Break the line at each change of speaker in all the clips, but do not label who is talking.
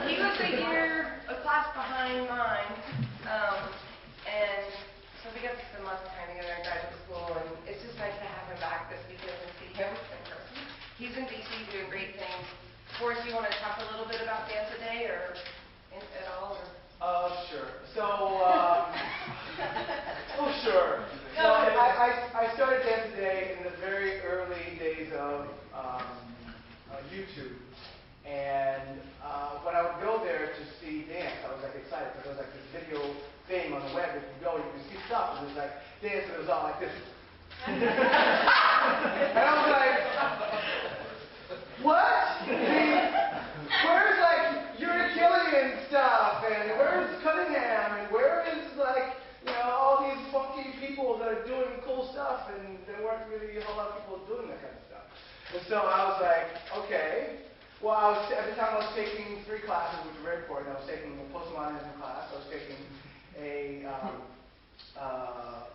He was a class behind mine, and so we got to spend lots of time together in graduate school, and it's just nice to have him back this weekend and see him in person. He's in D.C. doing great things. Forrest, you want to talk a little bit about Dance a Day or at all? Or?
Sure. So, sure. So I started Dance a Day in the very early days of YouTube. And when I would go there to see dance, I was like excited because there was like this video thing on the web. If you go, you can see stuff, and it was like dance, and it was all like this. And I was like, what? Where's like Unikillian stuff, and where's Cunningham, and where is like all these funky people that are doing cool stuff, and there weren't really a whole lot of people doing that kind of stuff. And so I was like, okay. Well, at the time I was taking 3 classes, which were very important. I was taking a postmodernism class. I was taking a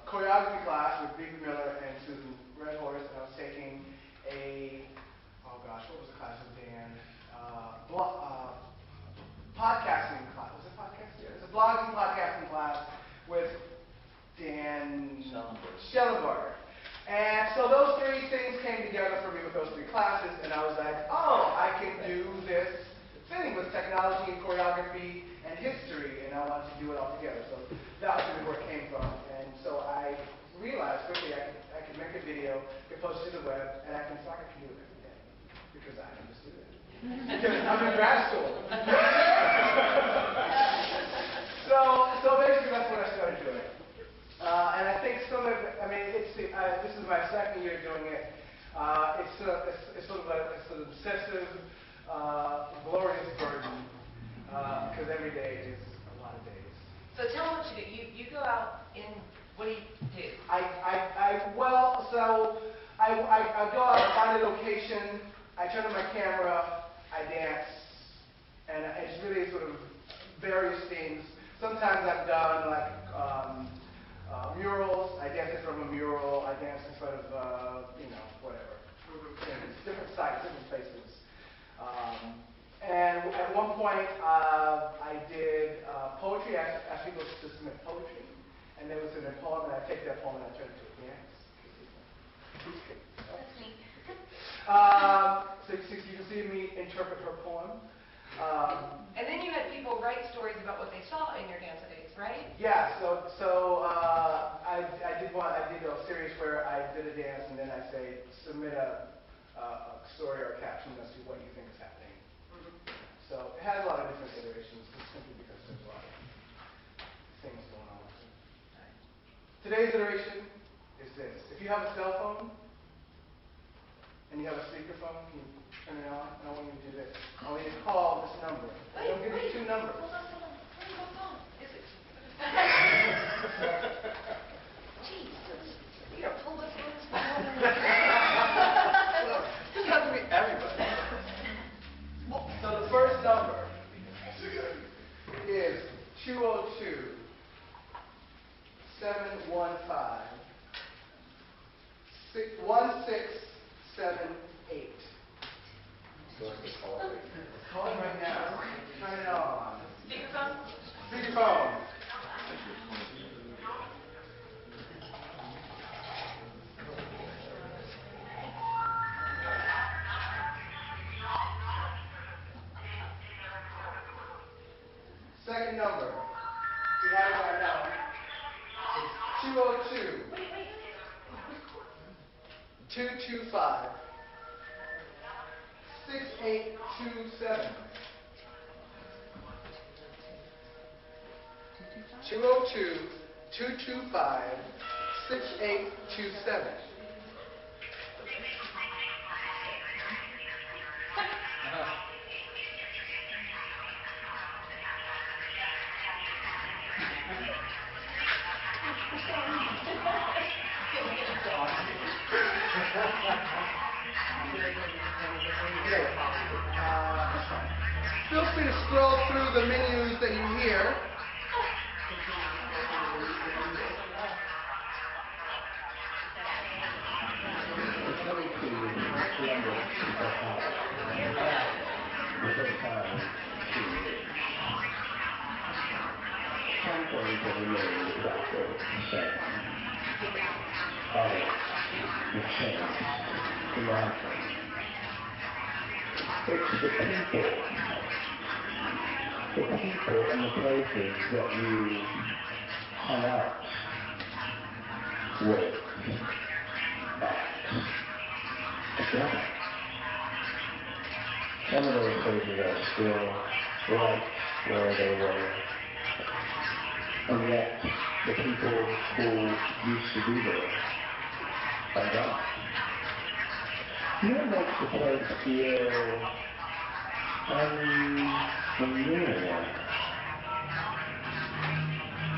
choreography class with Bebe Miller and Susan Redhorse. And I was taking a, what was the class with Dan? Podcasting class. Was it podcasting? Yeah, it's a blogging podcasting class with Dan Schellenberger. And so those 3 things came together for me with those 3 classes, and I was like, oh, I can do this thing with technology and choreography and history, and I wanted to do it all together. So that was really where it came from. And so I realized quickly I could make a video, get posted to the web, and I can do it every day because I can just do it. Because I'm in grad school. So basically that's what I started doing. And I think some of it, this is my 2nd year doing it. It's sort of an obsessive, glorious burden, because every day is a lot of days.
So tell me what you do. You go out in, what do you do?
I go out, I find a location, I turn on my camera, I dance, and it's really sort of various things. Sometimes I've done like murals. I dance in front of a mural. I dance in front of, whatever. Different sites, different places. And at one point, I did poetry. I asked people to submit poetry. And there was a poem, and I take that poem and I turn it to a dance.
That's neat.
So you can see me interpret her poem.
And then you had people write stories about what they saw in your dance days, right?
Yeah. I did a series where I did a dance, and then I say submit a story or a caption as to what you think is happening. So it has a lot of different iterations, just simply because there's a lot of things going on. Today's iteration is this: if you have a cell phone and you have a speakerphone, can you turn it on? I want you to do this. I want you to call this number. I don't give you 2 numbers.
Hold on. What phone is it? Jesus. You got to pull this one.
This has to be everybody. So the first number is 202-715-1678. Call it right now. Turn it on.
Speakerphone?
Speakerphone. Second number. You have it right now. It's 202-225-6827. 202-225-6827. Feel free to scroll through the menus that you hear.
the change, the mountain. It's the people and the places that you hung out with together. Some of those places are still right where they were, and yet the people who used to be there are gone. What makes the place feel unfamiliar?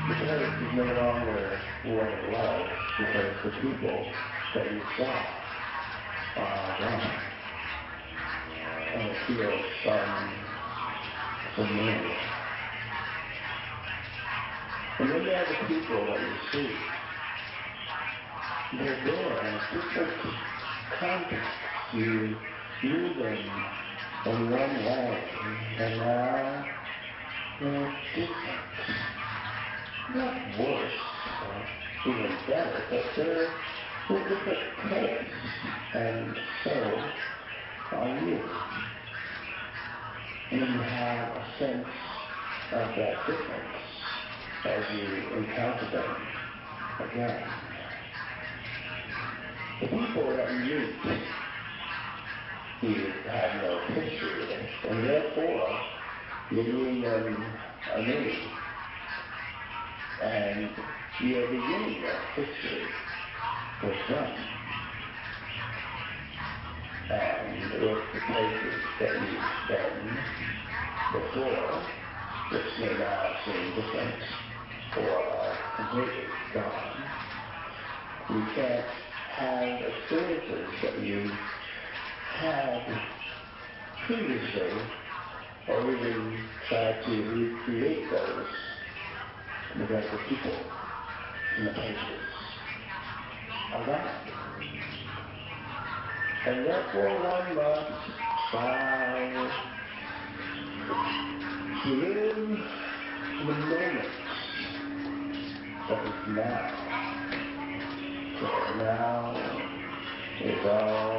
The place is no longer what it was because the people that you saw are gone. And it feels unfamiliar. And then there are the people that you see. They're there in a different context. You knew them in one way, and now they're different. Not worse, or even better, but they're a different place, and so are you. And you have a sense of that difference as you encounter them again. The people that you meet, you have no history with, and therefore you're meeting them anew. And you're beginning your history with them. And with the places that you've been before, which may now seem different or are completely gone, you can't have experiences that you had previously, or even try to recreate those because the people and the places are gone. And therefore one must try to live the moment that is now. So now is all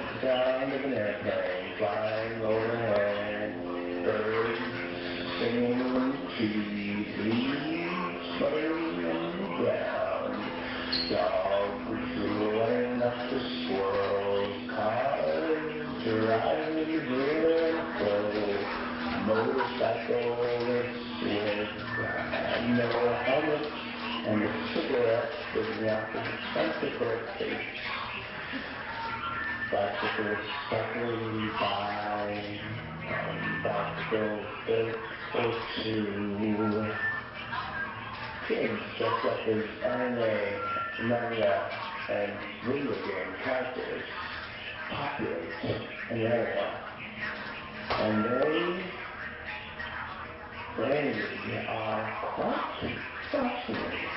the sound of an airplane flying overhead, birds singing, trees, leaves fluttering on the ground, dogs rolling up the squirrels, cars driving here and fro, motorcyclists with no helmets, and a cigarette sticking out the front of their face. Bicycles cycling by, bicycles built for two. Kids dressed up as anime, manga, and video game characters populate an area. And they are quite fascinating.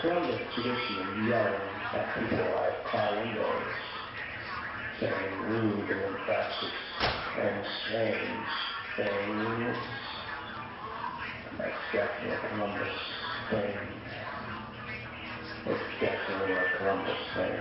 Columbus tradition of yelling at people like car windows, saying rude and impressive and strange things. That's definitely a Columbus thing. It's definitely a Columbus thing.